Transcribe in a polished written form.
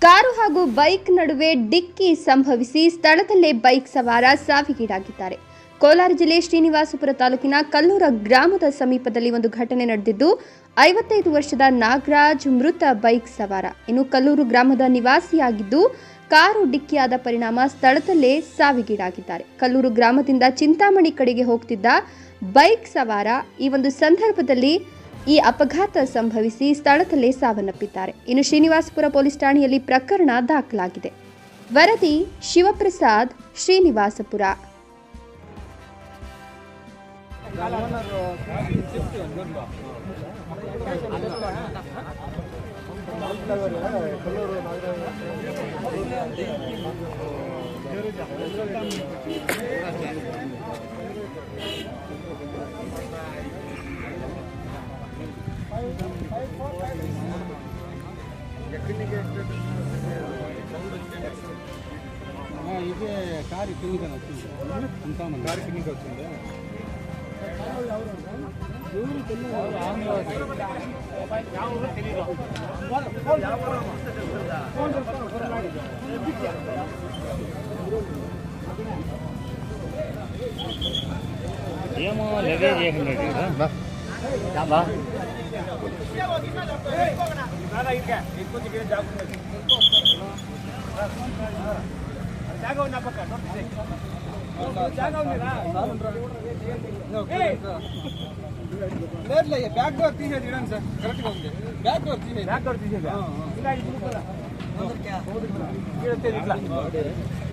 Car ಹಾಗೂ bike ನಡುವೆ ಡಿಕ್ಕಿ ಸಂಭವಿಸಿ ಸ್ಥಳದಲ್ಲೇ ಬೈಕ್ ಸವಾರ ಸಾವಿಗೀಡಾಗಿದ್ದಾರೆ. ಕೋಲಾರ ಜಿಲ್ಲೆ ಶ್ರೀನಿವಾಸಪುರ ತಾಲೂಕಿನ ಕಲ್ಲೂರ ಗ್ರಾಮದ ಸಮೀಪದಲ್ಲಿ ಒಂದು ಘಟನೆ ನಡೆದಿದ್ದು 55 ವರ್ಷದ ನಾಗರಾಜ್ ಮೃತ ಬೈಕ್ ಸವಾರ. ಇನ್ನು ಕಲ್ಲೂರು ಗ್ರಾಮದ ನಿವಾಸಿಯಾಗಿದ್ದು ಕಾರು ಡಿಕ್ಕಿಯಾದ ಪರಿಣಾಮ ಸ್ಥಳದಲ್ಲೇ ಸಾವಿಗೀಡಾಗಿದ್ದಾರೆ. ಕಲ್ಲೂರು ಗ್ರಾಮದಿಂದ ಚಿಂತಾಮಣಿ ಕಡೆಗೆ ಹೋಗ್ತಿದ್ದ ಬೈಕ್ ಸವಾರ ಈ ಒಂದು ಸಂದರ್ಭದಲ್ಲಿ ಈ ಅಪಘಾತ ಸಂಭವಿಸಿ ಸ್ಥಳದಲ್ಲೇ ಸಾವನ್ನಪ್ಪಿದ್ದಾರೆ. ಇನ್ನು ಶ್ರೀನಿವಾಸಪುರ ಪೊಲೀಸ್ ಠಾಣೆಯಲ್ಲಿ ಪ್ರಕರಣ ದಾಖಲಾಗಿದೆ. ವರದಿ ಶಿವಪ್ರಸಾದ್, ಶ್ರೀನಿವಾಸಪುರ. ఇది కారు కిందికి వచ్చింది కారు కిందికి వచ్చింది ఏమో లగేజ్ చేయకుండా బ్యాక్ డోర్ తీసేది చూడండి సార్, కరెక్ట్గా ఉంది. బ్యాక్ డోర్ తీసేది